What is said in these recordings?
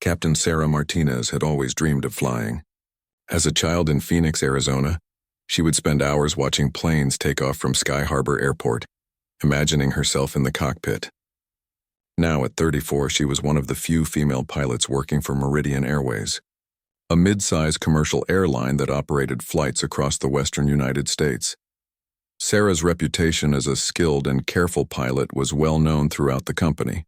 Captain Sarah Martinez had always dreamed of flying. As a child in Phoenix, Arizona, she would spend hours watching planes take off from Sky Harbor Airport, imagining herself in the cockpit. Now, at 34, she was one of the few female pilots working for Meridian Airways, a mid-size commercial airline that operated flights across the western United States. Sarah's reputation as a skilled and careful pilot was well known throughout the company.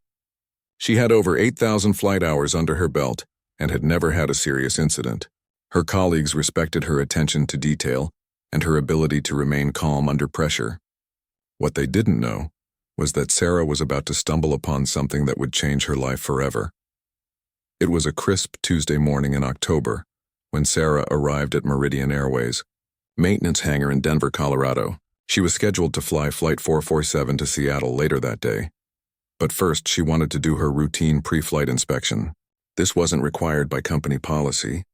She had over 8,000 flight hours under her belt and had never had a serious incident. Her colleagues respected her attention to detail and her ability to remain calm under pressure. What they didn't know was that Sarah was about to stumble upon something that would change her life forever. It was a crisp Tuesday morning in October when Sarah arrived at Meridian Airways, maintenance hangar in Denver, Colorado. She was scheduled to fly Flight 447 to Seattle later that day. But first, she wanted to do her routine pre-flight inspection. This wasn't required by company policy,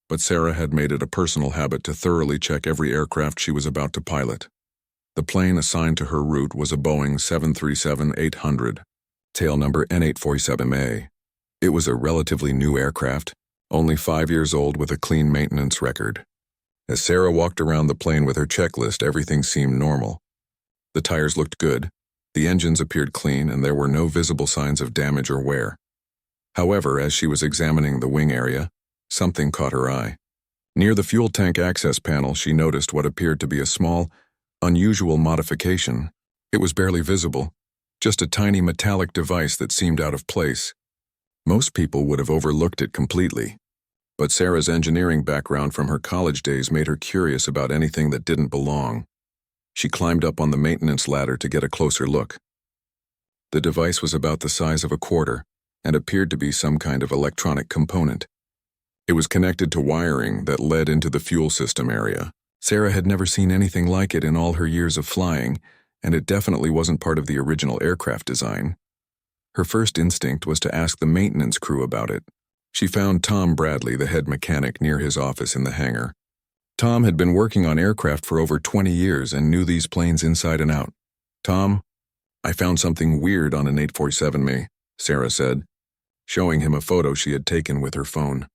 but Sarah had made it a personal habit to thoroughly check every aircraft she was about to pilot. The plane assigned to her route was a Boeing 737-800, tail number N847A. It was a relatively new aircraft, only 5 years old with a clean maintenance record. As Sarah walked around the plane with her checklist, everything seemed normal. The tires looked good, the engines appeared clean, and there were no visible signs of damage or wear. However, as she was examining the wing area, something caught her eye. Near the fuel tank access panel, she noticed what appeared to be a small, unusual modification. It was barely visible, just a tiny metallic device that seemed out of place. Most people would have overlooked it completely, but Sarah's engineering background from her college days made her curious about anything that didn't belong. She climbed up on the maintenance ladder to get a closer look. The device was about the size of a quarter and appeared to be some kind of electronic component. It was connected to wiring that led into the fuel system area. Sarah had never seen anything like it in all her years of flying, and it definitely wasn't part of the original aircraft design. Her first instinct was to ask the maintenance crew about it. She found Tom Bradley, the head mechanic, near his office in the hangar. Tom had been working on aircraft for over 20 years and knew these planes inside and out. "Tom, I found something weird on an 847 Sarah said, showing him a photo she had taken with her phone.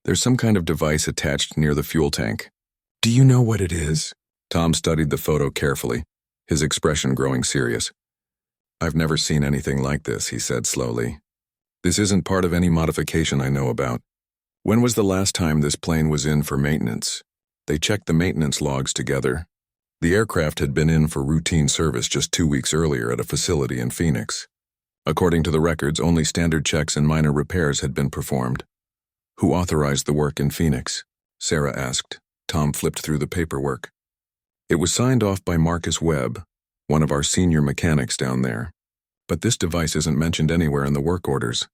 "There's some kind of device attached near the fuel tank. Do you know what it is?" Tom studied the photo carefully, his expression growing serious. "I've never seen anything like this," he said slowly. "This isn't part of any modification I know about. When was the last time this plane was in for maintenance?" They checked the maintenance logs together. The aircraft had been in for routine service just 2 weeks earlier at a facility in Phoenix. According to the records, only standard checks and minor repairs had been performed. "Who authorized the work in Phoenix?" Sarah asked. Tom flipped through the paperwork. "It was signed off by Marcus Webb, one of our senior mechanics down there. But this device isn't mentioned anywhere in the work orders."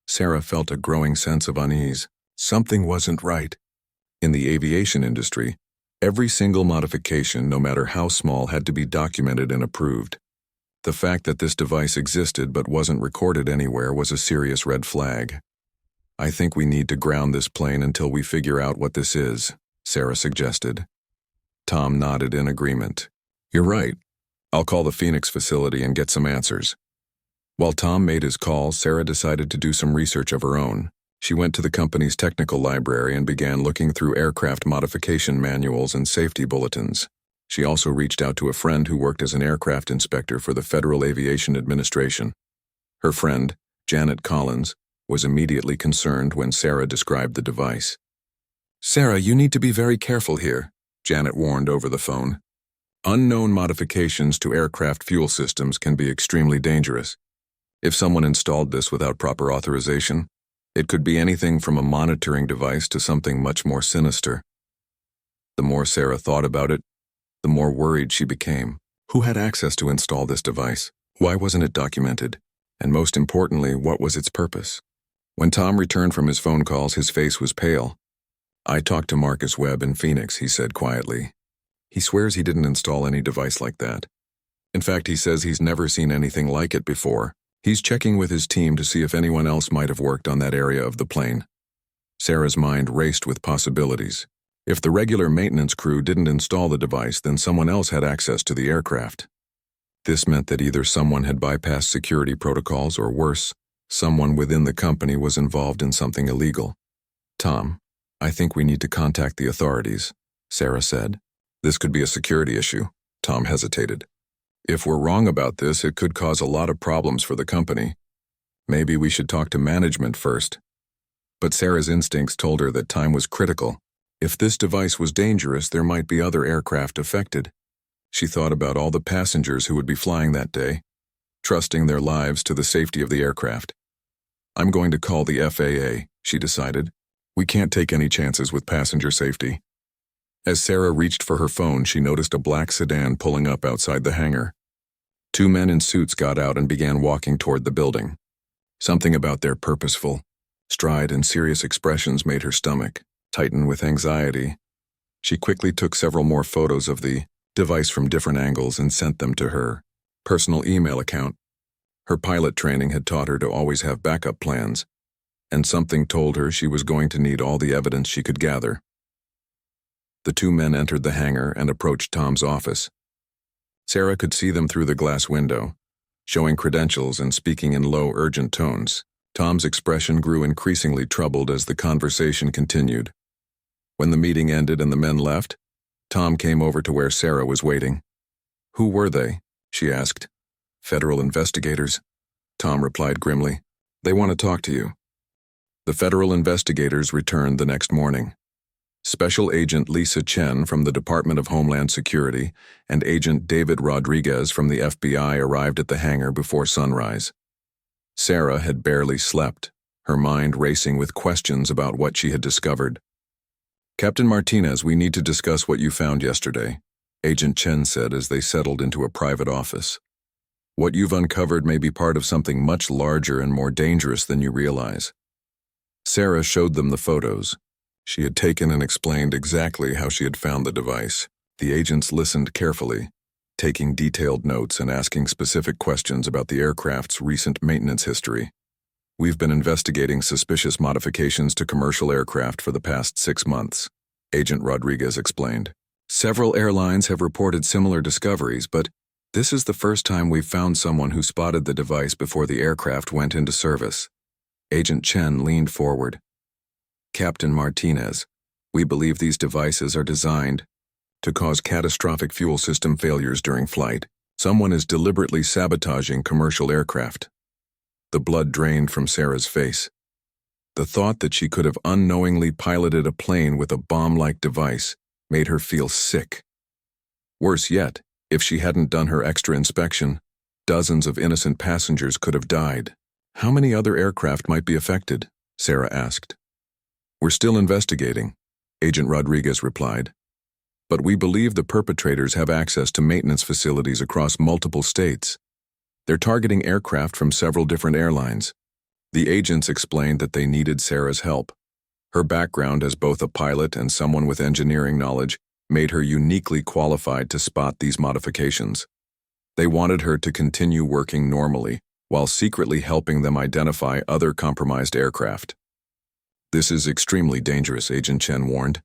Sarah felt a growing sense of unease. Something wasn't right. In the aviation industry, every single modification, no matter how small, had to be documented and approved. The fact that this device existed but wasn't recorded anywhere was a serious red flag. "I think we need to ground this plane until we figure out what this is," Sarah suggested. Tom nodded in agreement. "You're right. I'll call the Phoenix facility and get some answers." While Tom made his call, Sarah decided to do some research of her own. She went to the company's technical library and began looking through aircraft modification manuals and safety bulletins. She also reached out to a friend who worked as an aircraft inspector for the Federal Aviation Administration. Her friend, Janet Collins, was immediately concerned when Sarah described the device. "Sarah, you need to be very careful here," Janet warned over the phone. "Unknown modifications to aircraft fuel systems can be extremely dangerous. If someone installed this without proper authorization, it could be anything from a monitoring device to something much more sinister." The more Sarah thought about it, the more worried she became. Who had access to install this device? Why wasn't it documented? And most importantly, what was its purpose? When Tom returned from his phone calls, his face was pale. "I talked to Marcus Webb in Phoenix," he said quietly. "He swears he didn't install any device like that. In fact, he says he's never seen anything like it before. He's checking with his team to see if anyone else might have worked on that area of the plane." Sarah's mind raced with possibilities. If the regular maintenance crew didn't install the device, then someone else had access to the aircraft. This meant that either someone had bypassed security protocols or worse, Someone within the company was involved in something illegal. Tom, I think we need to contact the authorities, Sarah said. This could be a security issue. Tom hesitated. If we're wrong about this, it could cause a lot of problems for the company. Maybe we should talk to management first. But Sarah's instincts told her that time was critical. If this device was dangerous, there might be other aircraft affected. She thought about all the passengers who would be flying that day, trusting their lives to the safety of the aircraft. I'm going to call the FAA, she decided. We can't take any chances with passenger safety. As Sarah reached for her phone, she noticed a black sedan pulling up outside the hangar. Two men in suits got out and began walking toward the building. Something about their purposeful stride and serious expressions made her stomach tighten with anxiety. She quickly took several more photos of the device from different angles and sent them to her personal email account. Her pilot training had taught her to always have backup plans, and something told her she was going to need all the evidence she could gather. The two men entered the hangar and approached Tom's office. Sarah could see them through the glass window, showing credentials and speaking in low, urgent tones. Tom's expression grew increasingly troubled as the conversation continued. When the meeting ended and the men left, Tom came over to where Sarah was waiting. Who were they? She asked. Federal investigators, Tom replied grimly. They want to talk to you. The federal investigators returned the next morning. Special Agent Lisa Chen from the Department of Homeland Security and Agent David Rodriguez from the FBI arrived at the hangar before sunrise. Sarah had barely slept, her mind racing with questions about what she had discovered. Captain Martinez, we need to discuss what you found yesterday, Agent Chen said as they settled into a private office. What you've uncovered may be part of something much larger and more dangerous than you realize. Sarah showed them the photos. She had taken and explained exactly how she had found the device. The agents listened carefully, taking detailed notes and asking specific questions about the aircraft's recent maintenance history. We've been investigating suspicious modifications to commercial aircraft for the past 6 months, Agent Rodriguez explained. Several airlines have reported similar discoveries, but this is the first time we've found someone who spotted the device before the aircraft went into service. Agent Chen leaned forward. Captain Martinez, we believe these devices are designed to cause catastrophic fuel system failures during flight. Someone is deliberately sabotaging commercial aircraft. The blood drained from Sarah's face. The thought that she could have unknowingly piloted a plane with a bomb-like device made her feel sick. Worse yet, if she hadn't done her extra inspection, dozens of innocent passengers could have died. How many other aircraft might be affected? Sarah asked. We're still investigating, Agent Rodriguez replied. But we believe the perpetrators have access to maintenance facilities across multiple states. They're targeting aircraft from several different airlines. The agents explained that they needed Sarah's help. Her background as both a pilot and someone with engineering knowledge made her uniquely qualified to spot these modifications. They wanted her to continue working normally while secretly helping them identify other compromised aircraft. This is extremely dangerous, Agent Chen warned.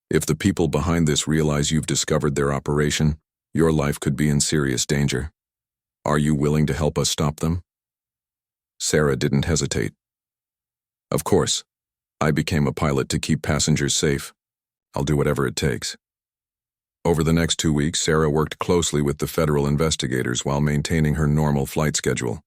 If the people behind this realize you've discovered their operation, your life could be in serious danger. Are you willing to help us stop them? Sarah didn't hesitate. Of course. I became a pilot to keep passengers safe. I'll do whatever it takes. Over the next 2 weeks, Sarah worked closely with the federal investigators while maintaining her normal flight schedule.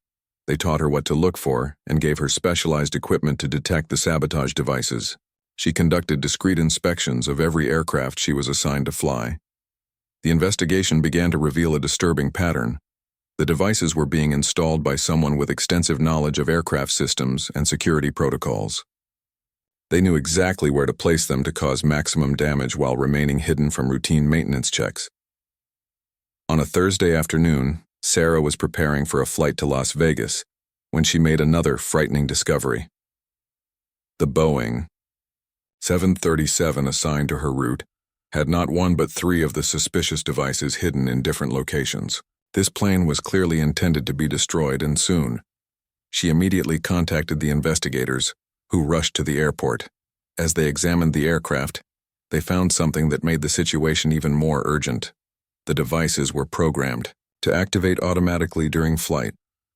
They taught her what to look for and gave her specialized equipment to detect the sabotage devices. She conducted discreet inspections of every aircraft she was assigned to fly. The investigation began to reveal a disturbing pattern. The devices were being installed by someone with extensive knowledge of aircraft systems and security protocols. They knew exactly where to place them to cause maximum damage while remaining hidden from routine maintenance checks. On a Thursday afternoon, Sarah was preparing for a flight to Las Vegas when she made another frightening discovery. The Boeing 737 assigned to her route had not one but 3 of the suspicious devices hidden in different locations. This plane was clearly intended to be destroyed, and soon. She immediately contacted the investigators, who rushed to the airport. As they examined the aircraft, they found something that made the situation even more urgent. The devices were programmed to activate automatically during flight,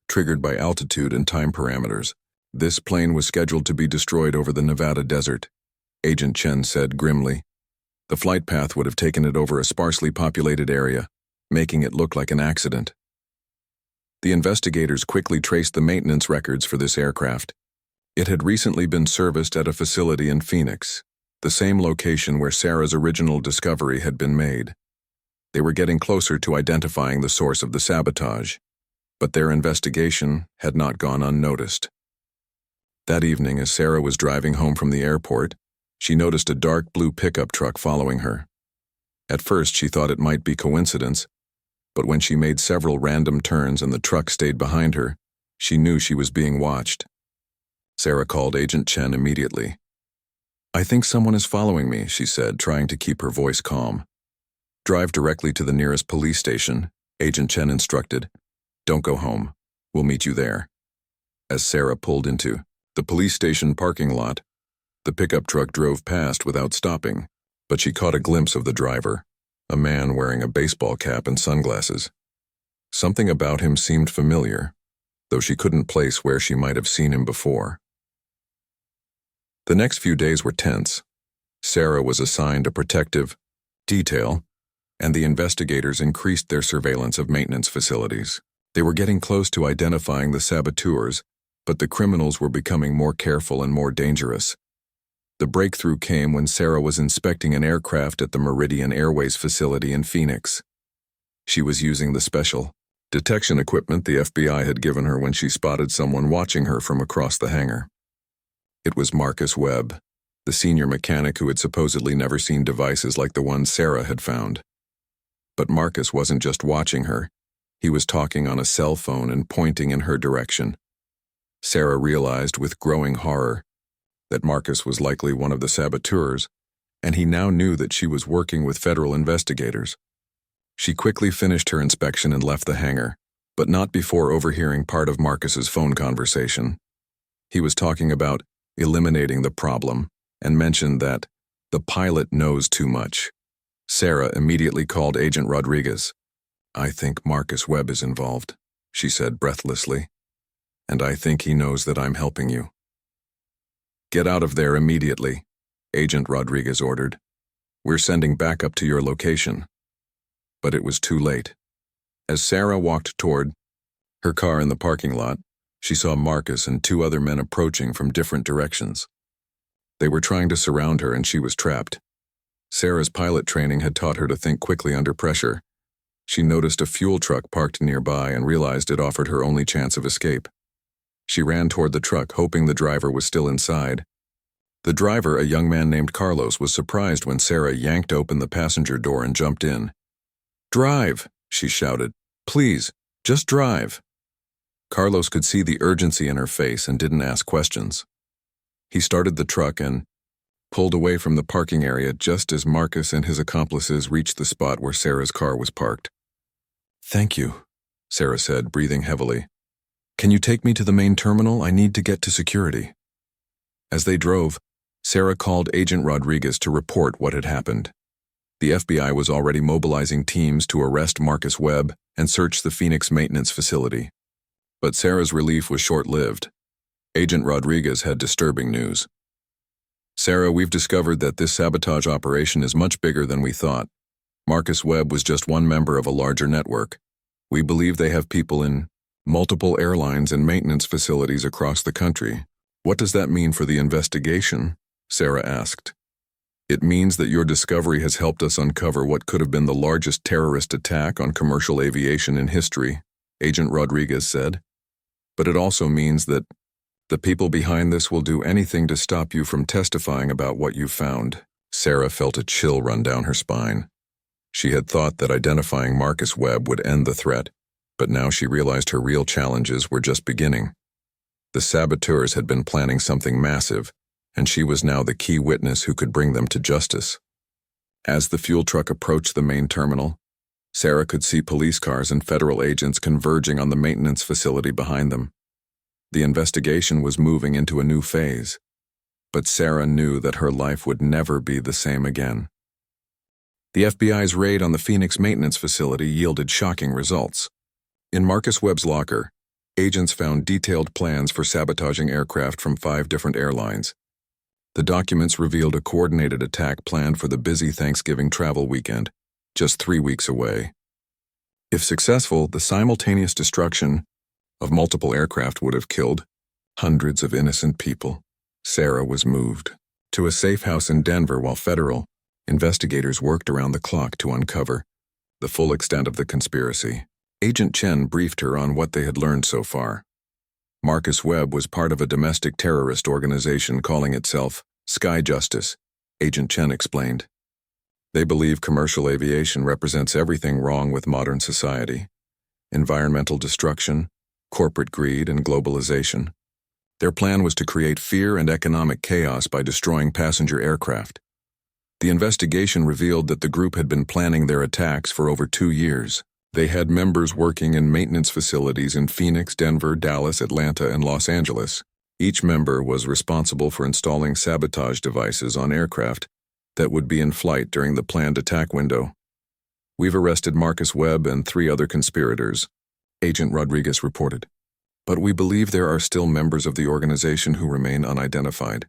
triggered by altitude and time parameters. This plane was scheduled to be destroyed over the Nevada desert, Agent Chen said grimly. The flight path would have taken it over a sparsely populated area, making it look like an accident. The investigators quickly traced the maintenance records for this aircraft. It had recently been serviced at a facility in Phoenix, the same location where Sarah's original discovery had been made. They were getting closer to identifying the source of the sabotage, but their investigation had not gone unnoticed. That evening, as Sarah was driving home from the airport, she noticed a dark blue pickup truck following her. At first, she thought it might be coincidence, but when she made several random turns and the truck stayed behind her, she knew she was being watched. Sarah called Agent Chen immediately. "I think someone is following me," she said, trying to keep her voice calm. "Drive directly to the nearest police station," Agent Chen instructed. "Don't go home. We'll meet you there." As Sarah pulled into the police station parking lot, the pickup truck drove past without stopping, but she caught a glimpse of the driver, a man wearing a baseball cap and sunglasses. Something about him seemed familiar, though she couldn't place where she might have seen him before. The next few days were tense. Sarah was assigned a protective detail, and the investigators increased their surveillance of maintenance facilities. They were getting close to identifying the saboteurs, but the criminals were becoming more careful and more dangerous. The breakthrough came when Sarah was inspecting an aircraft at the Meridian Airways facility in Phoenix. She was using the special detection equipment the FBI had given her when she spotted someone watching her from across the hangar. It was Marcus Webb, the senior mechanic who had supposedly never seen devices like the ones Sarah had found. But Marcus wasn't just watching her. He was talking on a cell phone and pointing in her direction. Sarah realized with growing horror that Marcus was likely one of the saboteurs, and he now knew that she was working with federal investigators. She quickly finished her inspection and left the hangar, but not before overhearing part of Marcus's phone conversation. He was talking about eliminating the problem and mentioned that the pilot knows too much. Sarah immediately called Agent Rodriguez. "I think Marcus Webb is involved," she said breathlessly. "And I think he knows that I'm helping you." "Get out of there immediately," Agent Rodriguez ordered. "We're sending backup to your location." But it was too late. As Sarah walked toward her car in the parking lot, she saw Marcus and two other men approaching from different directions. They were trying to surround her and she was trapped. Sarah's pilot training had taught her to think quickly under pressure. She noticed a fuel truck parked nearby and realized it offered her only chance of escape. She ran toward the truck, hoping the driver was still inside. The driver, a young man named Carlos, was surprised when Sarah yanked open the passenger door and jumped in. "Drive," she shouted. "Please, just drive." Carlos could see the urgency in her face and didn't ask questions. He started the truck and pulled away from the parking area just as Marcus and his accomplices reached the spot where Sarah's car was parked. "Thank you," Sarah said, breathing heavily. "Can you take me to the main terminal? I need to get to security." As they drove, Sarah called Agent Rodriguez to report what had happened. The FBI was already mobilizing teams to arrest Marcus Webb and search the Phoenix maintenance facility. But Sarah's relief was short-lived. Agent Rodriguez had disturbing news. "Sarah, we've discovered that this sabotage operation is much bigger than we thought. Marcus Webb was just one member of a larger network. We believe they have people in multiple airlines and maintenance facilities across the country." "What does that mean for the investigation?" Sarah asked. "It means that your discovery has helped us uncover what could have been the largest terrorist attack on commercial aviation in history," Agent Rodriguez said. "But it also means that the people behind this will do anything to stop you from testifying about what you found." Sarah felt a chill run down her spine. She had thought that identifying Marcus Webb would end the threat, but now she realized her real challenges were just beginning. The saboteurs had been planning something massive, and she was now the key witness who could bring them to justice. As the fuel truck approached the main terminal, Sarah could see police cars and federal agents converging on the maintenance facility behind them. The investigation was moving into a new phase, but Sarah knew that her life would never be the same again. The FBI's raid on the Phoenix maintenance facility yielded shocking results. In Marcus Webb's locker, Agents found detailed plans for sabotaging aircraft from 5 different airlines. The documents revealed a coordinated attack planned for the busy Thanksgiving travel weekend, just 3 weeks away. If successful, the simultaneous destruction of multiple aircraft would have killed hundreds of innocent people. Sarah was moved to a safe house in Denver while federal investigators worked around the clock to uncover the full extent of the conspiracy. Agent Chen briefed her on what they had learned so far. Marcus Webb was part of a domestic terrorist organization calling itself Sky Justice, Agent Chen explained. They believe commercial aviation represents everything wrong with modern society: environmental destruction, corporate greed, and globalization. Their plan was to create fear and economic chaos by destroying passenger aircraft. The investigation revealed that the group had been planning their attacks for over 2 years. They had members working in maintenance facilities in Phoenix, Denver, Dallas, Atlanta, and Los Angeles. Each member was responsible for installing sabotage devices on aircraft that would be in flight during the planned attack window. We've arrested Marcus Webb and 3 other conspirators, Agent Rodriguez reported. But we believe there are still members of the organization who remain unidentified.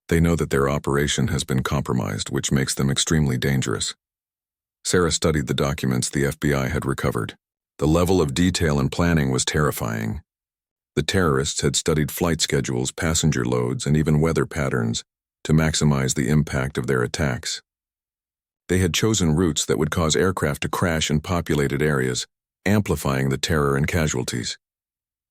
They know that their operation has been compromised, which makes them extremely dangerous. Sarah studied the documents the FBI had recovered. The level of detail and planning was terrifying. The terrorists had studied flight schedules, passenger loads, and even weather patterns to maximize the impact of their attacks. They had chosen routes that would cause aircraft to crash in populated areas, amplifying the terror and casualties.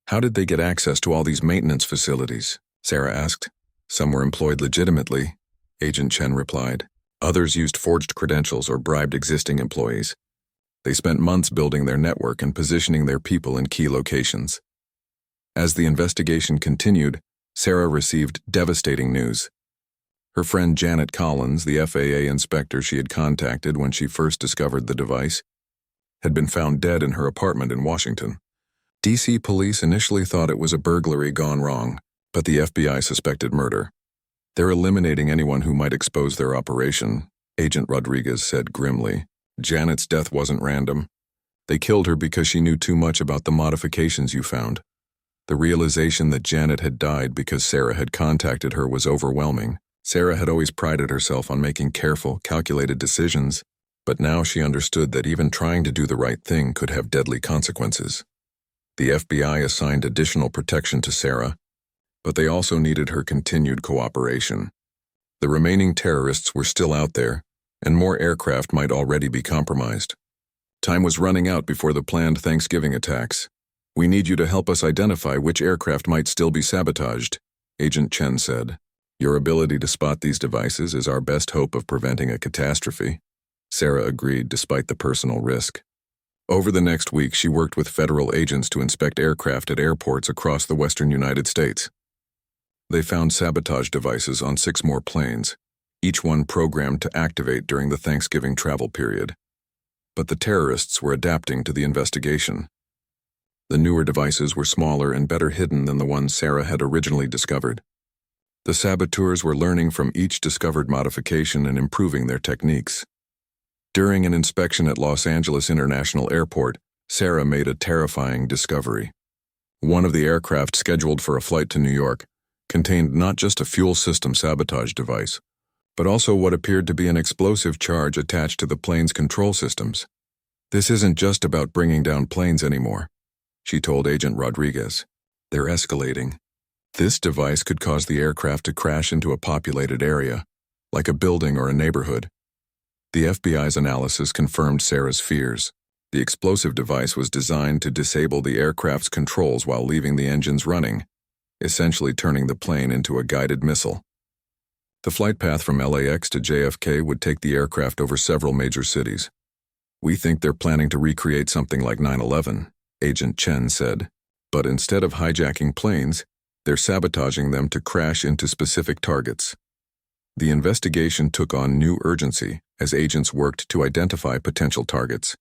How did they get access to all these maintenance facilities? Sarah asked. Some were employed legitimately, Agent Chen replied. Others used forged credentials or bribed existing employees. They spent months building their network and positioning their people in key locations. As the investigation continued, Sarah received devastating news. Her friend Janet Collins, the FAA inspector she had contacted when she first discovered the device, had been found dead in her apartment in Washington. DC police initially thought it was a burglary gone wrong, but the FBI suspected murder. They're eliminating anyone who might expose their operation, Agent Rodriguez said grimly. Janet's death wasn't random. They killed her because she knew too much about the modifications you found. The realization that Janet had died because Sarah had contacted her was overwhelming. Sarah had always prided herself on making careful, calculated decisions, but now she understood that even trying to do the right thing could have deadly consequences. The FBI assigned additional protection to Sarah, but they also needed her continued cooperation. The remaining terrorists were still out there, and more aircraft might already be compromised. Time was running out before the planned Thanksgiving attacks. We need you to help us identify which aircraft might still be sabotaged, Agent Chen said. Your ability to spot these devices is our best hope of preventing a catastrophe. Sarah agreed despite the personal risk. Over the next week, she worked with federal agents to inspect aircraft at airports across the western United States. They found sabotage devices on 6 more planes, each one programmed to activate during the Thanksgiving travel period. But the terrorists were adapting to the investigation. The newer devices were smaller and better hidden than the ones Sarah had originally discovered. The saboteurs were learning from each discovered modification and improving their techniques. During an inspection at Los Angeles International Airport, Sarah made a terrifying discovery. One of the aircraft scheduled for a flight to New York contained not just a fuel system sabotage device, but also what appeared to be an explosive charge attached to the plane's control systems. This isn't just about bringing down planes anymore, she told Agent Rodriguez. They're escalating. This device could cause the aircraft to crash into a populated area, like a building or a neighborhood. The FBI's analysis confirmed Sarah's fears. The explosive device was designed to disable the aircraft's controls while leaving the engines running, essentially turning the plane into a guided missile. The flight path from LAX to JFK would take the aircraft over several major cities. We think they're planning to recreate something like 9/11, Agent Chen said. But instead of hijacking planes, they're sabotaging them to crash into specific targets. The investigation took on new urgency as agents worked to identify potential targets.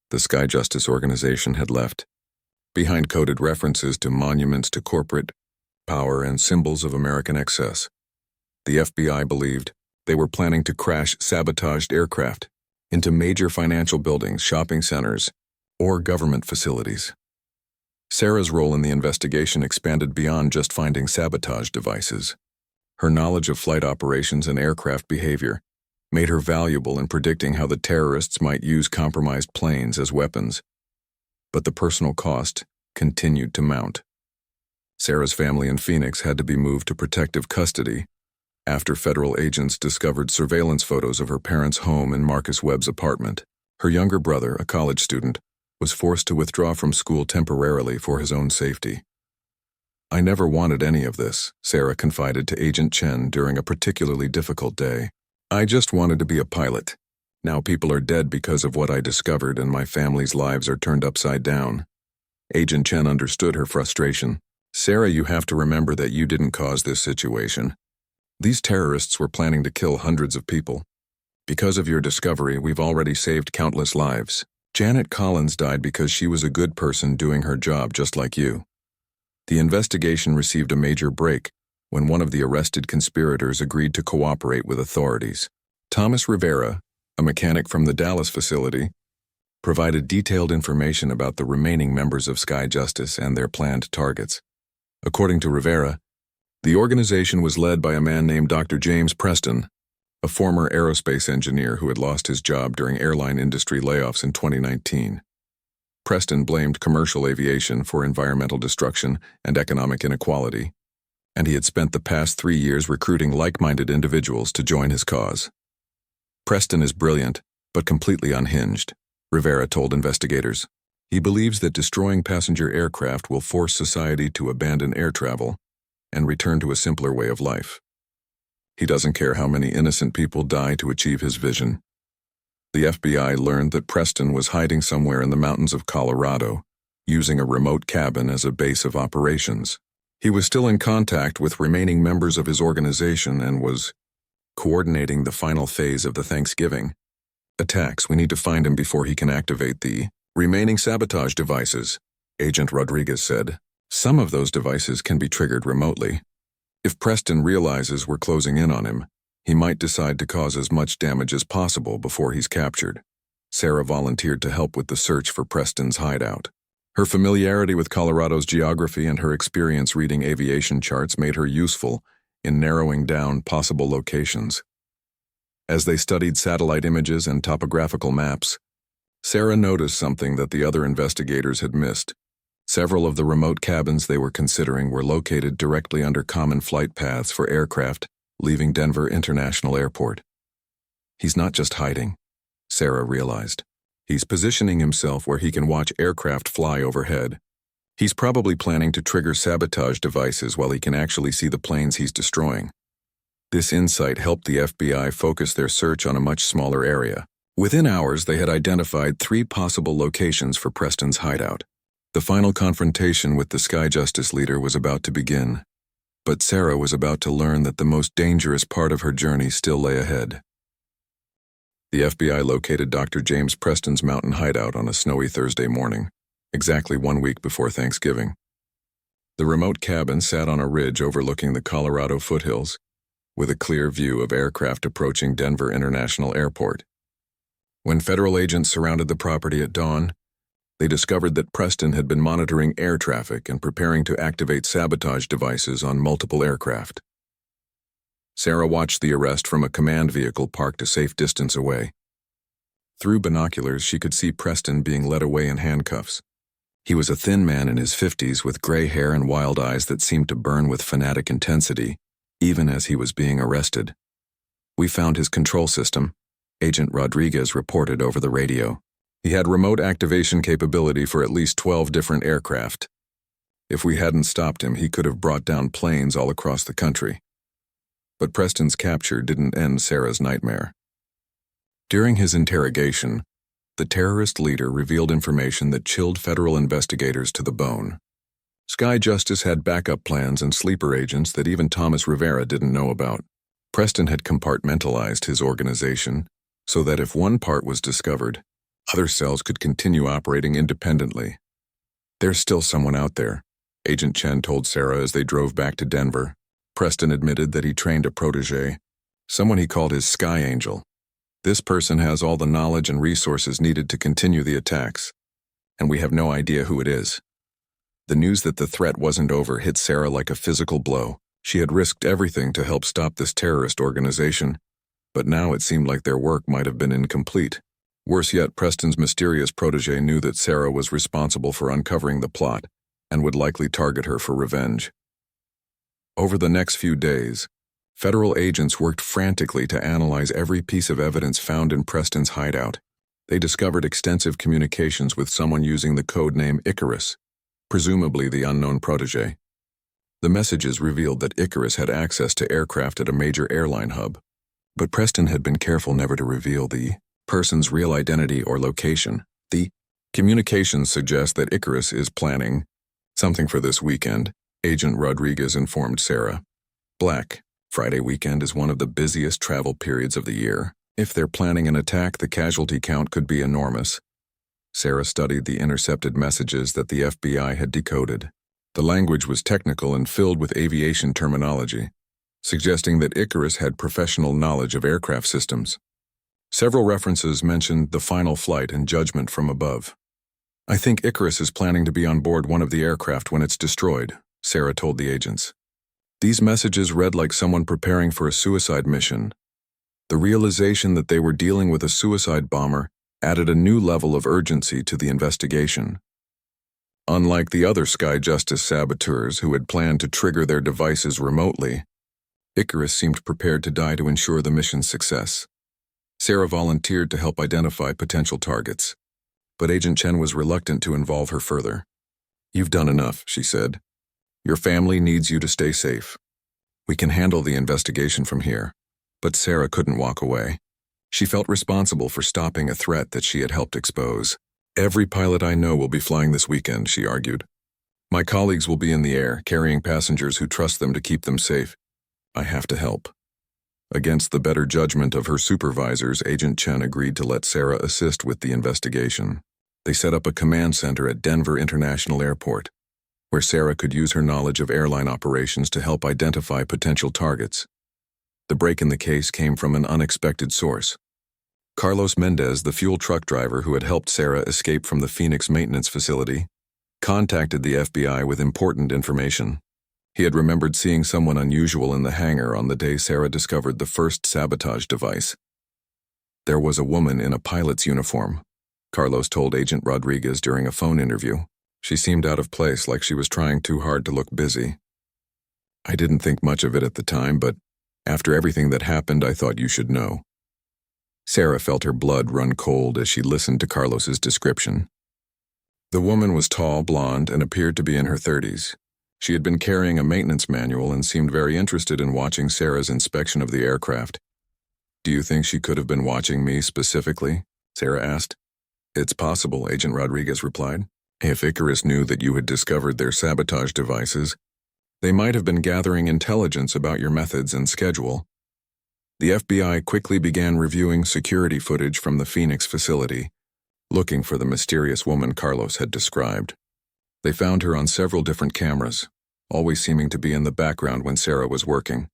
The Sky Justice organization had left behind coded references to monuments to corporate power and symbols of American excess. The FBI believed they were planning to crash sabotaged aircraft into major financial buildings, shopping centers, or government facilities. Sarah's role in the investigation expanded beyond just finding sabotage devices. Her knowledge of flight operations and aircraft behavior made her valuable in predicting how the terrorists might use compromised planes as weapons. But the personal cost continued to mount. Sarah's family in Phoenix had to be moved to protective custody after federal agents discovered surveillance photos of her parents' home and Marcus Webb's apartment. Her younger brother, a college student, was forced to withdraw from school temporarily for his own safety. "I never wanted any of this," Sarah confided to Agent Chen during a particularly difficult day. "I just wanted to be a pilot. Now people are dead because of what I discovered, and my family's lives are turned upside down." Agent Chen understood her frustration. "Sarah, you have to remember that you didn't cause this situation. These terrorists were planning to kill hundreds of people. Because of your discovery, we've already saved countless lives. Janet Collins died because she was a good person doing her job just like you." The investigation received a major break when one of the arrested conspirators agreed to cooperate with authorities. Thomas Rivera, a mechanic from the Dallas facility, provided detailed information about the remaining members of Sky Justice and their planned targets. According to Rivera, the organization was led by a man named Dr. James Preston, a former aerospace engineer who had lost his job during airline industry layoffs in 2019. Preston blamed commercial aviation for environmental destruction and economic inequality, and he had spent the past 3 years recruiting like-minded individuals to join his cause. "Preston is brilliant, but completely unhinged," Rivera told investigators. "He believes that destroying passenger aircraft will force society to abandon air travel and return to a simpler way of life. He doesn't care how many innocent people die to achieve his vision." The FBI learned that Preston was hiding somewhere in the mountains of Colorado, using a remote cabin as a base of operations. He was still in contact with remaining members of his organization and was coordinating the final phase of the Thanksgiving attacks. "We need to find him before he can activate the remaining sabotage devices," Agent Rodriguez said. "Some of those devices can be triggered remotely. If Preston realizes we're closing in on him, he might decide to cause as much damage as possible before he's captured." Sarah volunteered to help with the search for Preston's hideout. Her familiarity with Colorado's geography and her experience reading aviation charts made her useful in narrowing down possible locations. As they studied satellite images and topographical maps, Sarah noticed something that the other investigators had missed. Several of the remote cabins they were considering were located directly under common flight paths for aircraft leaving Denver International Airport. "He's not just hiding," Sarah realized. "He's positioning himself where he can watch aircraft fly overhead. He's probably planning to trigger sabotage devices while he can actually see the planes he's destroying." This insight helped the FBI focus their search on a much smaller area. Within hours, they had identified 3 possible locations for Preston's hideout. The final confrontation with the Sky Justice leader was about to begin, but Sarah was about to learn that the most dangerous part of her journey still lay ahead. The FBI located Dr. James Preston's mountain hideout on a snowy Thursday morning, exactly 1 week before Thanksgiving. The remote cabin sat on a ridge overlooking the Colorado foothills, with a clear view of aircraft approaching Denver International Airport. When federal agents surrounded the property at dawn, they discovered that Preston had been monitoring air traffic and preparing to activate sabotage devices on multiple aircraft. Sarah watched the arrest from a command vehicle parked a safe distance away. Through binoculars, she could see Preston being led away in handcuffs. He was a thin man in his 50s with gray hair and wild eyes that seemed to burn with fanatic intensity, even as he was being arrested. "We found his control system," Agent Rodriguez reported over the radio. "He had remote activation capability for at least 12 different aircraft. If we hadn't stopped him, he could have brought down planes all across the country." But Preston's capture didn't end Sarah's nightmare. During his interrogation, the terrorist leader revealed information that chilled federal investigators to the bone. Sky Justice had backup plans and sleeper agents that even Thomas Rivera didn't know about. Preston had compartmentalized his organization so that if one part was discovered, other cells could continue operating independently. "There's still someone out there," Agent Chen told Sarah as they drove back to Denver. Preston admitted that he trained a protege, someone he called his Sky Angel. "This person has all the knowledge and resources needed to continue the attacks, and we have no idea who it is." The news that the threat wasn't over hit Sarah like a physical blow. She had risked everything to help stop this terrorist organization, but now it seemed like their work might have been incomplete. Worse yet, Preston's mysterious protege knew that Sarah was responsible for uncovering the plot and would likely target her for revenge. Over the next few days, federal agents worked frantically to analyze every piece of evidence found in Preston's hideout. They discovered extensive communications with someone using the code name Icarus, presumably the unknown protege. The messages revealed that Icarus had access to aircraft at a major airline hub, but Preston had been careful never to reveal the person's real identity or location. The communications suggest that Icarus is planning something for this weekend, Agent Rodriguez informed Sarah. Black Friday weekend is one of the busiest travel periods of the year. If they're planning an attack, the casualty count could be enormous. Sarah studied the intercepted messages that the FBI had decoded. The language was technical and filled with aviation terminology, suggesting that Icarus had professional knowledge of aircraft systems. Several references mentioned the final flight and judgment from above. I think Icarus is planning to be on board one of the aircraft when it's destroyed, Sarah told the agents. These messages read like someone preparing for a suicide mission. The realization that they were dealing with a suicide bomber added a new level of urgency to the investigation. Unlike the other Sky Justice saboteurs who had planned to trigger their devices remotely, Icarus seemed prepared to die to ensure the mission's success. Sarah volunteered to help identify potential targets, but Agent Chen was reluctant to involve her further. "You've done enough," she said. "Your family needs you to stay safe. We can handle the investigation from here." But Sarah couldn't walk away. She felt responsible for stopping a threat that she had helped expose. "Every pilot I know will be flying this weekend," she argued. "My colleagues will be in the air, carrying passengers who trust them to keep them safe. I have to help." Against the better judgment of her supervisors, Agent Chen agreed to let Sarah assist with the investigation. They set up a command center at Denver International Airport, where Sarah could use her knowledge of airline operations to help identify potential targets. The break in the case came from an unexpected source. Carlos Mendez, the fuel truck driver who had helped Sarah escape from the Phoenix maintenance facility, contacted the FBI with important information. He had remembered seeing someone unusual in the hangar on the day Sarah discovered the first sabotage device. There was a woman in a pilot's uniform, Carlos told Agent Rodriguez during a phone interview. She seemed out of place, like she was trying too hard to look busy. "I didn't think much of it at the time, but after everything that happened, I thought you should know." Sarah felt her blood run cold as she listened to Carlos's description. The woman was tall, blonde, and appeared to be in her 30s. She had been carrying a maintenance manual and seemed very interested in watching Sarah's inspection of the aircraft. "Do you think she could have been watching me specifically?" Sarah asked. "It's possible," Agent Rodriguez replied. "If Icarus knew that you had discovered their sabotage devices, they might have been gathering intelligence about your methods and schedule." The FBI quickly began reviewing security footage from the Phoenix facility, looking for the mysterious woman Carlos had described. They found her on several different cameras, always seeming to be in the background when Sarah was working.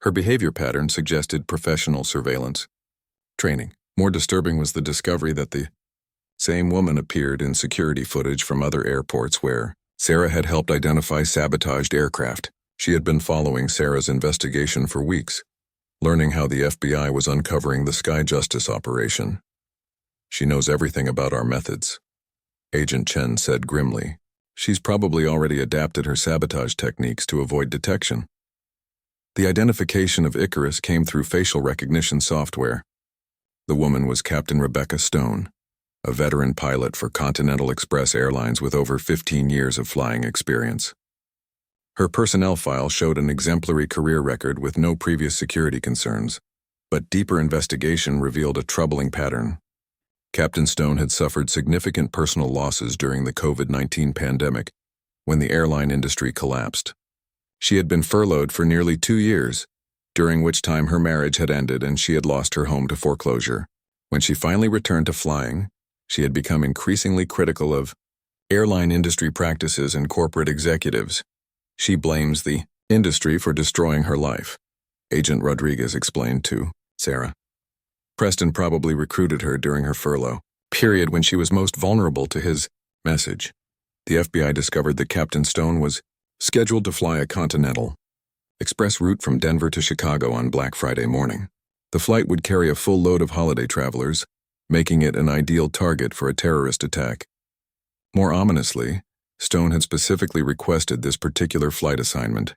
Her behavior pattern suggested professional surveillance training. More disturbing was the discovery that the same woman appeared in security footage from other airports where Sarah had helped identify sabotaged aircraft. She had been following Sarah's investigation for weeks, learning how the FBI was uncovering the Sky Justice operation. "She knows everything about our methods," Agent Chen said grimly. "She's probably already adapted her sabotage techniques to avoid detection." The identification of Icarus came through facial recognition software. The woman was Captain Rebecca Stone, a veteran pilot for Continental Express Airlines with over 15 years of flying experience. Her personnel file showed an exemplary career record with no previous security concerns, but deeper investigation revealed a troubling pattern. Captain Stone had suffered significant personal losses during the COVID-19 pandemic, when the airline industry collapsed. She had been furloughed for nearly 2 years, during which time her marriage had ended and she had lost her home to foreclosure. When she finally returned to flying, she had become increasingly critical of airline industry practices and corporate executives. She blames the industry for destroying her life, Agent Rodriguez explained to Sarah. Preston probably recruited her during her furlough period when she was most vulnerable to his message. The FBI discovered that Captain Stone was scheduled to fly a Continental Express route from Denver to Chicago on Black Friday morning. The flight would carry a full load of holiday travelers, making it an ideal target for a terrorist attack. More ominously, Stone had specifically requested this particular flight assignment.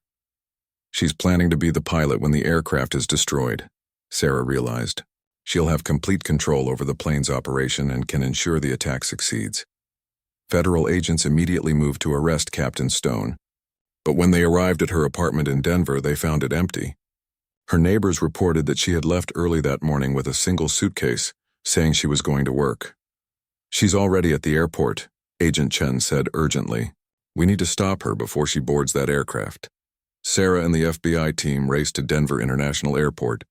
She's planning to be the pilot when the aircraft is destroyed, Sarah realized. She'll have complete control over the plane's operation and can ensure the attack succeeds. Federal agents immediately moved to arrest Captain Stone, but when they arrived at her apartment in Denver, they found it empty. Her neighbors reported that she had left early that morning with a single suitcase, saying she was going to work. "She's already at the airport," Agent Chen said urgently. "We need to stop her before she boards that aircraft." Sarah and the FBI team raced to Denver International Airport,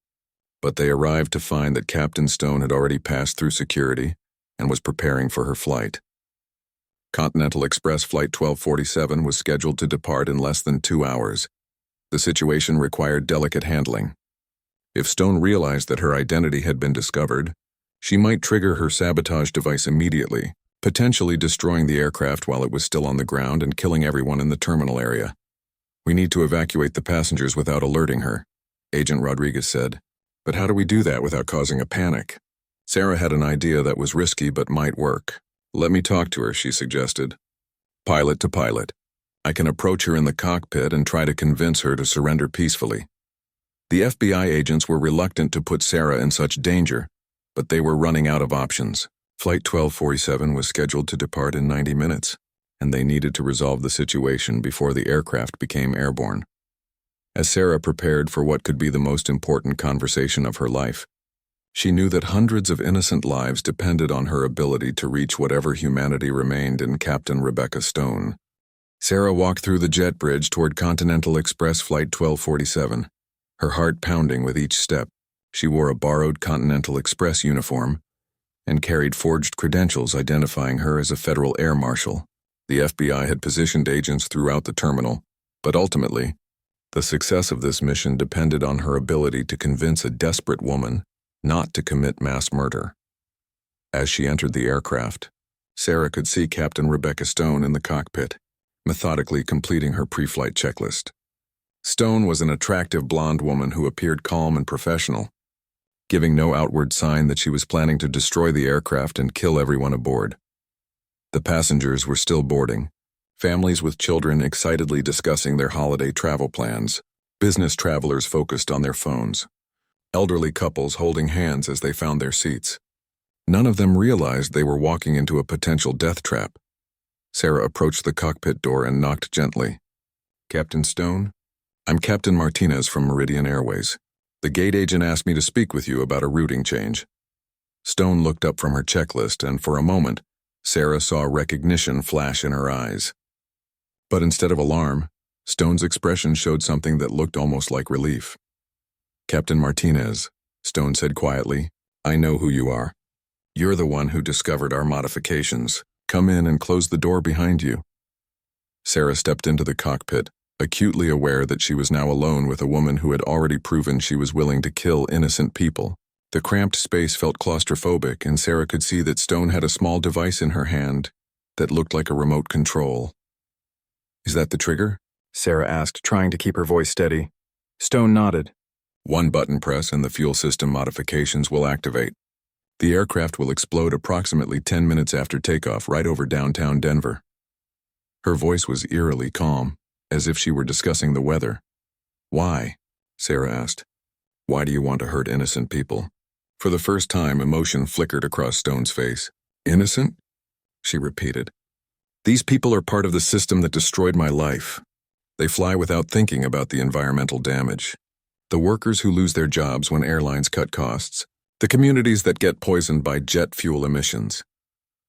but they arrived to find that Captain Stone had already passed through security and was preparing for her flight. Continental Express Flight 1247 was scheduled to depart in less than 2 hours. The situation required delicate handling. If Stone realized that her identity had been discovered, she might trigger her sabotage device immediately, potentially destroying the aircraft while it was still on the ground and killing everyone in the terminal area. "We need to evacuate the passengers without alerting her," Agent Rodriguez said. "But how do we do that without causing a panic?" Sarah had an idea that was risky but might work. "Let me talk to her," she suggested. "Pilot to pilot. I can approach her in the cockpit and try to convince her to surrender peacefully." The FBI agents were reluctant to put Sarah in such danger, but they were running out of options. Flight 1247 was scheduled to depart in 90 minutes, and they needed to resolve the situation before the aircraft became airborne. As Sarah prepared for what could be the most important conversation of her life, she knew that hundreds of innocent lives depended on her ability to reach whatever humanity remained in Captain Rebecca Stone. Sarah walked through the jet bridge toward Continental Express Flight 1247, her heart pounding with each step. She wore a borrowed Continental Express uniform and carried forged credentials identifying her as a federal air marshal. The FBI had positioned agents throughout the terminal, but ultimately, the success of this mission depended on her ability to convince a desperate woman not to commit mass murder. As she entered the aircraft, Sarah could see Captain Rebecca Stone in the cockpit, methodically completing her pre-flight checklist. Stone was an attractive blonde woman who appeared calm and professional, giving no outward sign that she was planning to destroy the aircraft and kill everyone aboard. The passengers were still boarding, families with children excitedly discussing their holiday travel plans, business travelers focused on their phones, elderly couples holding hands as they found their seats. None of them realized they were walking into a potential death trap. Sarah approached the cockpit door and knocked gently. "Captain Stone? I'm Captain Martinez from Meridian Airways. The gate agent asked me to speak with you about a routing change." Stone looked up from her checklist, and for a moment, Sarah saw recognition flash in her eyes. But instead of alarm, Stone's expression showed something that looked almost like relief. "Captain Martinez," Stone said quietly, "I know who you are. You're the one who discovered our modifications. Come in and close the door behind you." Sarah stepped into the cockpit, acutely aware that she was now alone with a woman who had already proven she was willing to kill innocent people. The cramped space felt claustrophobic, and Sarah could see that Stone had a small device in her hand that looked like a remote control. "Is that the trigger?" Sarah asked, trying to keep her voice steady. Stone nodded. "One button press and the fuel system modifications will activate. The aircraft will explode approximately 10 minutes after takeoff right over downtown Denver." Her voice was eerily calm, as if she were discussing the weather. "Why?" Sarah asked. "Why do you want to hurt innocent people?" For the first time, emotion flickered across Stone's face. "Innocent?" she repeated. "These people are part of the system that destroyed my life. They fly without thinking about the environmental damage. The workers who lose their jobs when airlines cut costs. The communities that get poisoned by jet fuel emissions."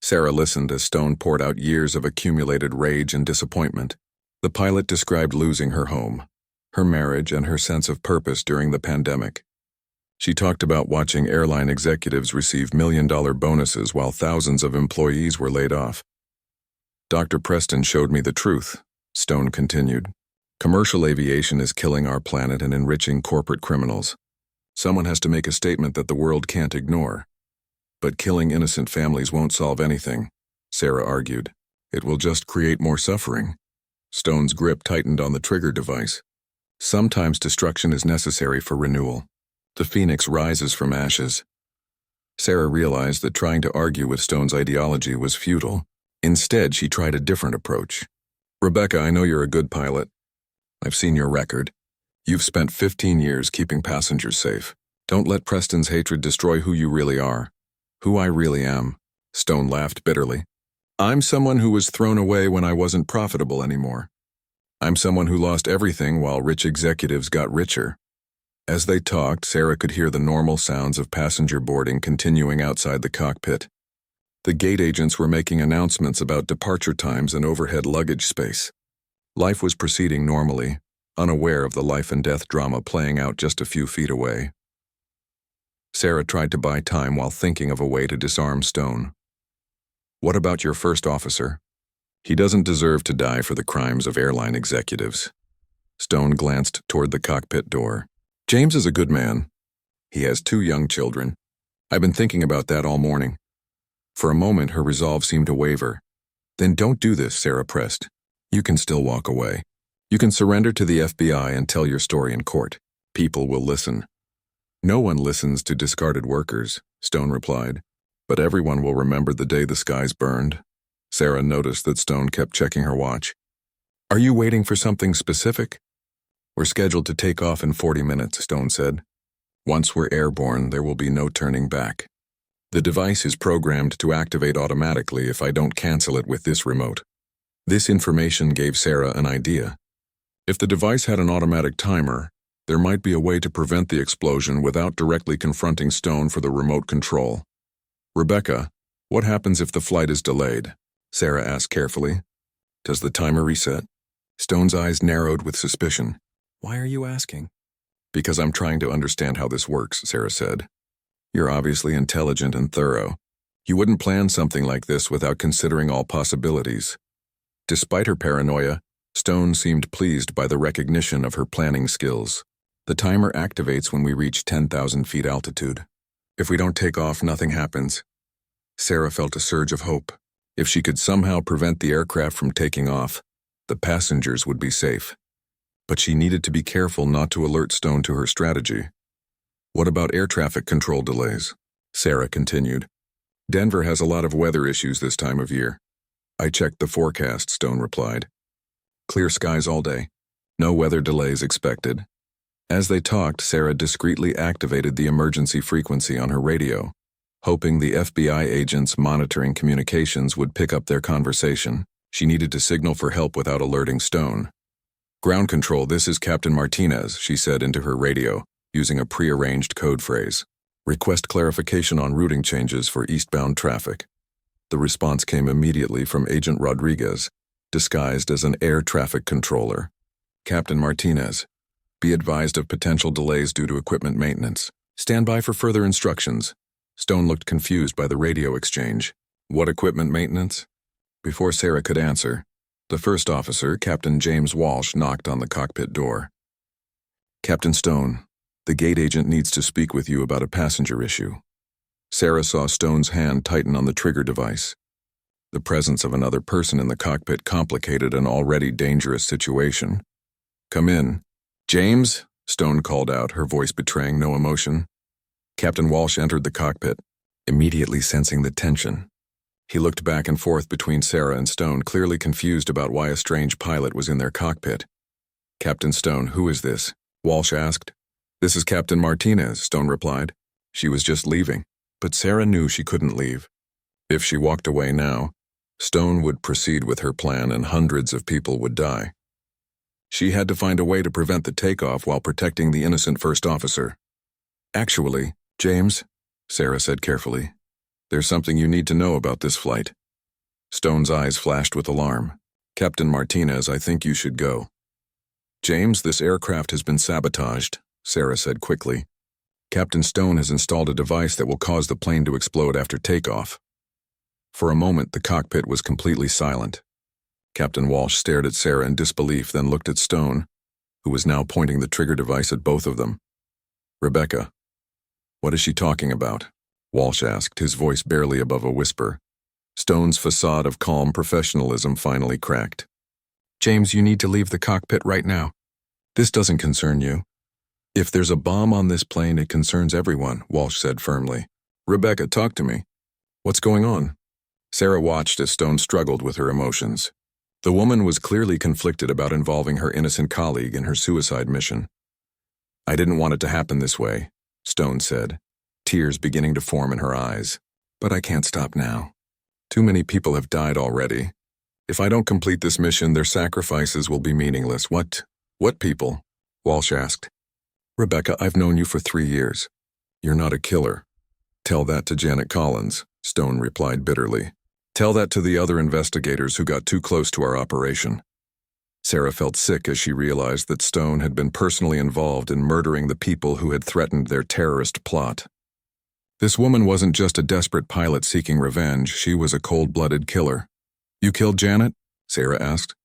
Sarah listened as Stone poured out years of accumulated rage and disappointment. The pilot described losing her home, her marriage, and her sense of purpose during the pandemic. She talked about watching airline executives receive million-dollar bonuses while thousands of employees were laid off. "Dr. Preston showed me the truth," Stone continued. "Commercial aviation is killing our planet and enriching corporate criminals. Someone has to make a statement that the world can't ignore. But killing innocent families won't solve anything," Sarah argued. It will just create more suffering. Stone's grip tightened on the trigger device. Sometimes destruction is necessary for renewal. The phoenix rises from ashes. Sarah realized that trying to argue with Stone's ideology was futile. Instead, she tried a different approach. Rebecca, I know you're a good pilot. I've seen your record. You've spent 15 years keeping passengers safe. Don't let Preston's hatred destroy who you really are. Who I really am. Stone laughed bitterly. I'm someone who was thrown away when I wasn't profitable anymore. I'm someone who lost everything while rich executives got richer. As they talked, Sarah could hear the normal sounds of passenger boarding continuing outside the cockpit. The gate agents were making announcements about departure times and overhead luggage space. Life was proceeding normally, unaware of the life and death drama playing out just a few feet away. Sarah tried to buy time while thinking of a way to disarm Stone. What about your first officer? He doesn't deserve to die for the crimes of airline executives. Stone glanced toward the cockpit door. James is a good man. He has 2 young children. I've been thinking about that all morning. For a moment, her resolve seemed to waver. Then don't do this, Sarah pressed. You can still walk away. You can surrender to the FBI and tell your story in court. People will listen. No one listens to discarded workers, Stone replied. But everyone will remember the day the skies burned. Sarah noticed that Stone kept checking her watch. Are you waiting for something specific? We're scheduled to take off in 40 minutes, Stone said. Once we're airborne, there will be no turning back. The device is programmed to activate automatically if I don't cancel it with this remote. This information gave Sarah an idea. If the device had an automatic timer, there might be a way to prevent the explosion without directly confronting Stone for the remote control. Rebecca, what happens if the flight is delayed? Sarah asked carefully. Does the timer reset? Stone's eyes narrowed with suspicion. Why are you asking? Because I'm trying to understand how this works, Sarah said. You're obviously intelligent and thorough. You wouldn't plan something like this without considering all possibilities. Despite her paranoia, Stone seemed pleased by the recognition of her planning skills. The timer activates when we reach 10,000 feet altitude. If we don't take off, nothing happens. Sarah felt a surge of hope. If she could somehow prevent the aircraft from taking off, the passengers would be safe. But she needed to be careful not to alert Stone to her strategy. What about air traffic control delays? Sarah continued. Denver has a lot of weather issues this time of year. I checked the forecast, Stone replied. Clear skies all day. No weather delays expected. As they talked, Sarah discreetly activated the emergency frequency on her radio, hoping the FBI agents monitoring communications would pick up their conversation. She needed to signal for help without alerting Stone. Ground control, this is Captain Martinez, she said into her radio, using a prearranged code phrase. Request clarification on routing changes for eastbound traffic. The response came immediately from Agent Rodriguez, disguised as an air traffic controller. Captain Martinez, be advised of potential delays due to equipment maintenance. Stand by for further instructions. Stone looked confused by the radio exchange. What equipment maintenance? Before Sarah could answer, the first officer, Captain James Walsh, knocked on the cockpit door. Captain Stone, the gate agent needs to speak with you about a passenger issue. Sarah saw Stone's hand tighten on the trigger device. The presence of another person in the cockpit complicated an already dangerous situation. Come in. James, Stone called out, her voice betraying no emotion. Captain Walsh entered the cockpit, immediately sensing the tension. He looked back and forth between Sarah and Stone, clearly confused about why a strange pilot was in their cockpit. Captain Stone, who is this? Walsh asked. This is Captain Martinez, Stone replied. She was just leaving, but Sarah knew she couldn't leave. If she walked away now, Stone would proceed with her plan and hundreds of people would die. She had to find a way to prevent the takeoff while protecting the innocent first officer. Actually, James, Sarah said carefully, there's something you need to know about this flight. Stone's eyes flashed with alarm. Captain Martinez, I think you should go. James, this aircraft has been sabotaged, Sarah said quickly. Captain Stone has installed a device that will cause the plane to explode after takeoff. For a moment, the cockpit was completely silent. Captain Walsh stared at Sarah in disbelief, then looked at Stone, who was now pointing the trigger device at both of them. Rebecca, what is she talking about? Walsh asked, his voice barely above a whisper. Stone's facade of calm professionalism finally cracked. James, you need to leave the cockpit right now. This doesn't concern you. If there's a bomb on this plane, it concerns everyone, Walsh said firmly. Rebecca, talk to me. What's going on? Sarah watched as Stone struggled with her emotions. The woman was clearly conflicted about involving her innocent colleague in her suicide mission. I didn't want it to happen this way, Stone said, tears beginning to form in her eyes. But I can't stop now. Too many people have died already. If I don't complete this mission, their sacrifices will be meaningless. What people? Walsh asked. Rebecca, I've known you for 3 years. You're not a killer. Tell that to Janet Collins, Stone replied bitterly. Tell that to the other investigators who got too close to our operation. Sarah felt sick as she realized that Stone had been personally involved in murdering the people who had threatened their terrorist plot. This woman wasn't just a desperate pilot seeking revenge, she was a cold-blooded killer. You killed Janet? Sarah asked.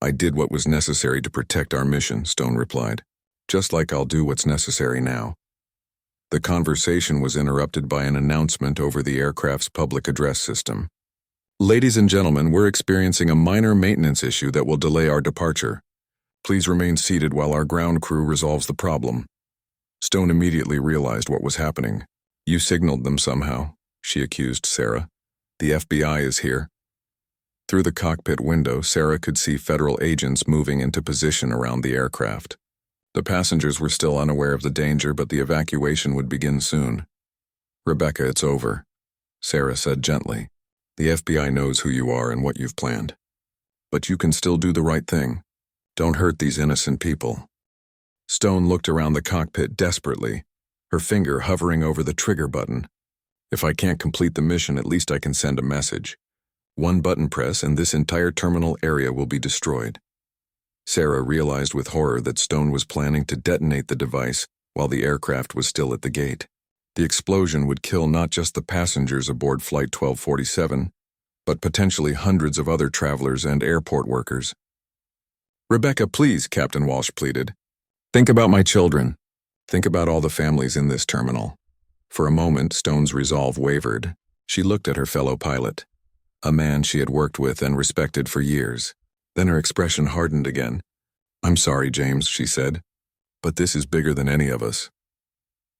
I did what was necessary to protect our mission, Stone replied. Just like I'll do what's necessary now. The conversation was interrupted by an announcement over the aircraft's public address system. Ladies and gentlemen, we're experiencing a minor maintenance issue that will delay our departure. Please remain seated while our ground crew resolves the problem. Stone immediately realized what was happening. You signaled them somehow, she accused Sarah. The FBI is here. Through the cockpit window, Sarah could see federal agents moving into position around the aircraft. The passengers were still unaware of the danger, but the evacuation would begin soon. Rebecca, it's over, Sarah said gently. The FBI knows who you are and what you've planned. But you can still do the right thing. Don't hurt these innocent people. Stone looked around the cockpit desperately, her finger hovering over the trigger button. If I can't complete the mission, at least I can send a message. One button press and this entire terminal area will be destroyed. Sarah realized with horror that Stone was planning to detonate the device while the aircraft was still at the gate. The explosion would kill not just the passengers aboard Flight 1247, but potentially hundreds of other travelers and airport workers. Rebecca, please, Captain Walsh pleaded. Think about my children. Think about all the families in this terminal. For a moment, Stone's resolve wavered. She looked at her fellow pilot, a man she had worked with and respected for years. Then her expression hardened again. I'm sorry, James, she said, but this is bigger than any of us.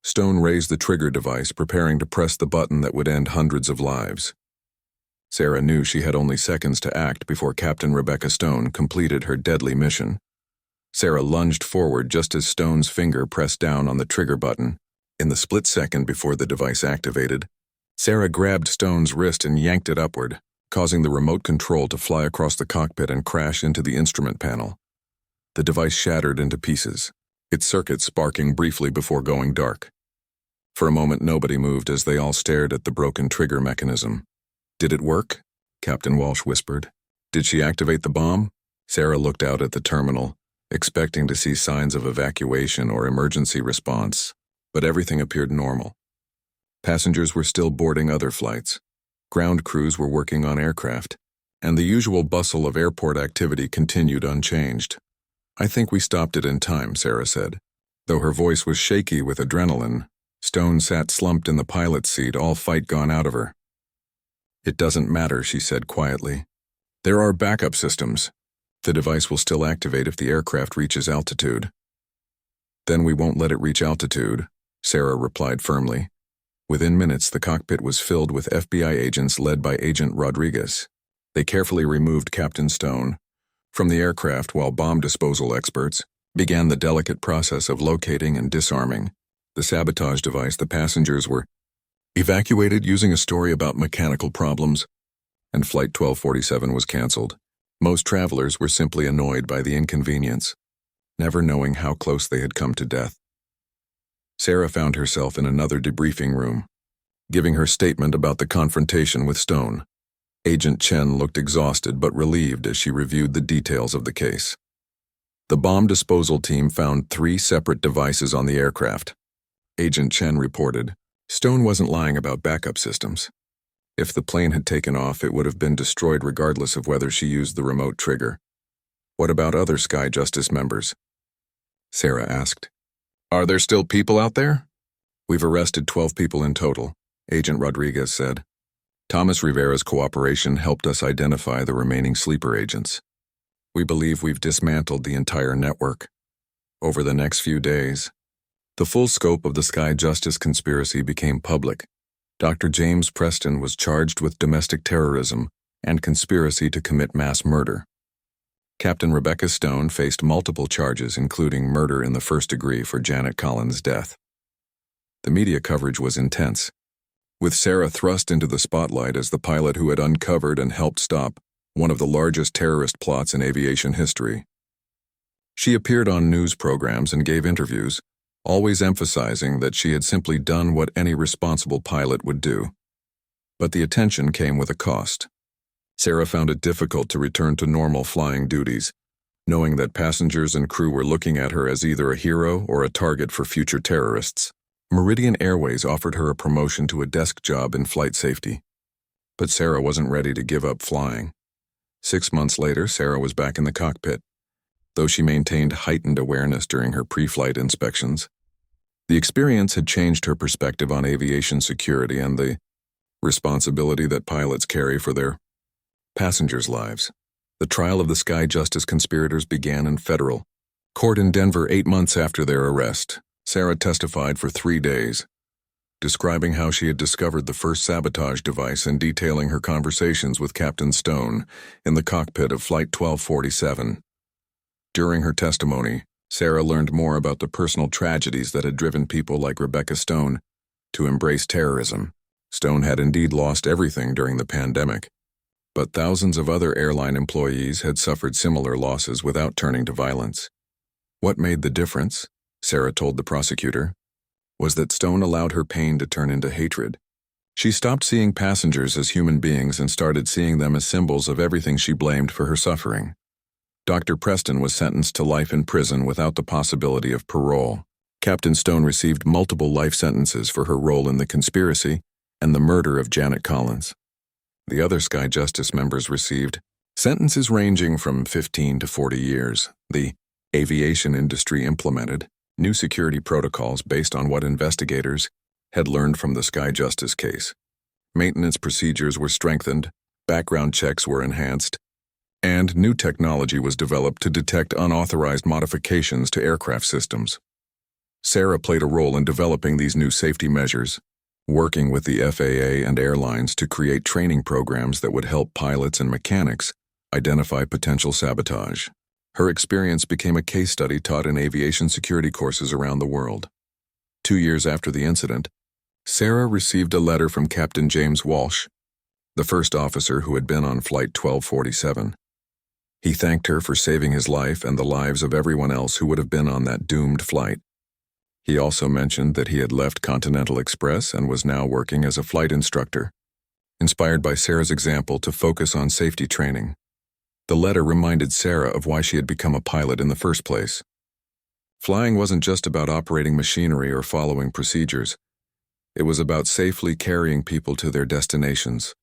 Stone raised the trigger device, preparing to press the button that would end hundreds of lives. Sarah knew she had only seconds to act before Captain Rebecca Stone completed her deadly mission. Sarah lunged forward just as Stone's finger pressed down on the trigger button. In the split second before the device activated, Sarah grabbed Stone's wrist and yanked it upward, causing the remote control to fly across the cockpit and crash into the instrument panel. The device shattered into pieces, its circuits sparking briefly before going dark. For a moment, nobody moved as they all stared at the broken trigger mechanism. Did it work? Captain Walsh whispered. Did she activate the bomb? Sarah looked out at the terminal, expecting to see signs of evacuation or emergency response, but everything appeared normal. Passengers were still boarding other flights. Ground crews were working on aircraft, and the usual bustle of airport activity continued unchanged. I think we stopped it in time, Sarah said. Though her voice was shaky with adrenaline, Stone sat slumped in the pilot's seat, all fight gone out of her. It doesn't matter, she said quietly. There are backup systems. The device will still activate if the aircraft reaches altitude. Then we won't let it reach altitude, Sarah replied firmly. Within minutes, the cockpit was filled with FBI agents led by Agent Rodriguez. They carefully removed Captain Stone from the aircraft while bomb disposal experts began the delicate process of locating and disarming the sabotage device. The passengers were evacuated using a story about mechanical problems, and Flight 1247 was canceled. Most travelers were simply annoyed by the inconvenience, never knowing how close they had come to death. Sarah found herself in another debriefing room, giving her statement about the confrontation with Stone. Agent Chen looked exhausted but relieved as she reviewed the details of the case. The bomb disposal team found 3 separate devices on the aircraft. Agent Chen reported, Stone wasn't lying about backup systems. If the plane had taken off, it would have been destroyed regardless of whether she used the remote trigger. What about other Sky Justice members? Sarah asked. Are there still people out there? We've arrested 12 people in total, Agent Rodriguez said. Thomas Rivera's cooperation helped us identify the remaining sleeper agents. We believe we've dismantled the entire network. Over the next few days, the full scope of the Sky Justice conspiracy became public. Dr. James Preston was charged with domestic terrorism and conspiracy to commit mass murder. Captain Rebecca Stone faced multiple charges, including murder in the first degree for Janet Collins' death. The media coverage was intense, with Sarah thrust into the spotlight as the pilot who had uncovered and helped stop one of the largest terrorist plots in aviation history. She appeared on news programs and gave interviews, always emphasizing that she had simply done what any responsible pilot would do. But the attention came with a cost. Sarah found it difficult to return to normal flying duties, knowing that passengers and crew were looking at her as either a hero or a target for future terrorists. Meridian Airways offered her a promotion to a desk job in flight safety. But Sarah wasn't ready to give up flying. 6 months later, Sarah was back in the cockpit, though she maintained heightened awareness during her pre-flight inspections. The experience had changed her perspective on aviation security and the responsibility that pilots carry for their passengers' lives. The trial of the Sky Justice conspirators began in federal court in Denver 8 months after their arrest. Sarah testified for 3 days, describing how she had discovered the first sabotage device and detailing her conversations with Captain Stone in the cockpit of Flight 1247. During her testimony, Sarah learned more about the personal tragedies that had driven people like Rebecca Stone to embrace terrorism. Stone had indeed lost everything during the pandemic, but thousands of other airline employees had suffered similar losses without turning to violence. What made the difference, Sarah told the prosecutor, was that Stone allowed her pain to turn into hatred. She stopped seeing passengers as human beings and started seeing them as symbols of everything she blamed for her suffering. Dr. Preston was sentenced to life in prison without the possibility of parole. Captain Stone received multiple life sentences for her role in the conspiracy and the murder of Janet Collins. The other Sky Justice members received sentences ranging from 15 to 40 years. The aviation industry implemented new security protocols based on what investigators had learned from the Sky Justice case. Maintenance procedures were strengthened, background checks were enhanced, and new technology was developed to detect unauthorized modifications to aircraft systems. Sarah played a role in developing these new safety measures, working with the FAA and airlines to create training programs that would help pilots and mechanics identify potential sabotage. Her experience became a case study taught in aviation security courses around the world. 2 years after the incident, Sarah received a letter from Captain James Walsh, the first officer who had been on Flight 1247. He thanked her for saving his life and the lives of everyone else who would have been on that doomed flight. He also mentioned that he had left Continental Express and was now working as a flight instructor, inspired by Sarah's example to focus on safety training. The letter reminded Sarah of why she had become a pilot in the first place. Flying wasn't just about operating machinery or following procedures. It was about safely carrying people to their destinations,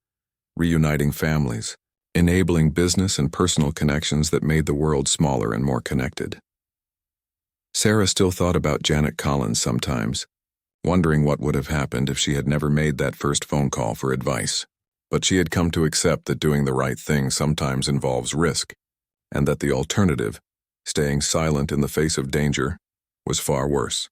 reuniting families, enabling business and personal connections that made the world smaller and more connected. Sarah still thought about Janet Collins sometimes, wondering what would have happened if she had never made that first phone call for advice. But she had come to accept that doing the right thing sometimes involves risk, and that the alternative, staying silent in the face of danger, was far worse.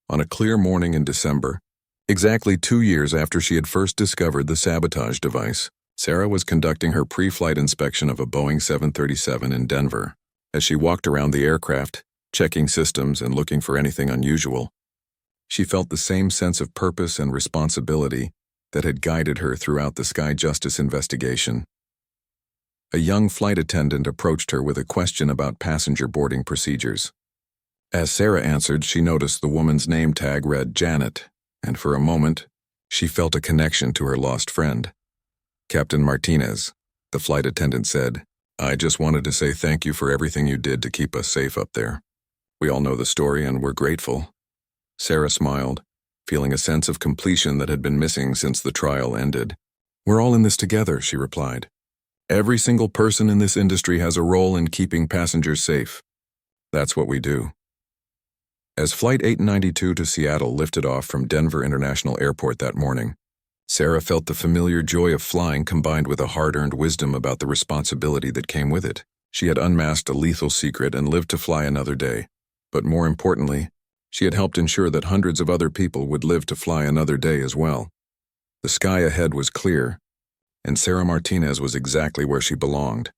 On a clear morning in December, exactly 2 years after she had first discovered the sabotage device, Sarah was conducting her pre-flight inspection of a Boeing 737 in Denver. As she walked around the aircraft, checking systems and looking for anything unusual, she felt the same sense of purpose and responsibility that had guided her throughout the Sky Justice investigation. A young flight attendant approached her with a question about passenger boarding procedures. As Sarah answered, she noticed the woman's name tag read Janet, and for a moment, she felt a connection to her lost friend. "Captain Martinez," the flight attendant said, "I just wanted to say thank you for everything you did to keep us safe up there. We all know the story and we're grateful." Sarah smiled, feeling a sense of completion that had been missing since the trial ended. "We're all in this together," she replied. "Every single person in this industry has a role in keeping passengers safe. That's what we do." As Flight 892 to Seattle lifted off from Denver International Airport that morning, Sarah felt the familiar joy of flying combined with a hard-earned wisdom about the responsibility that came with it. She had unmasked a lethal secret and lived to fly another day. But more importantly, she had helped ensure that hundreds of other people would live to fly another day as well. The sky ahead was clear, and Sarah Martinez was exactly where she belonged.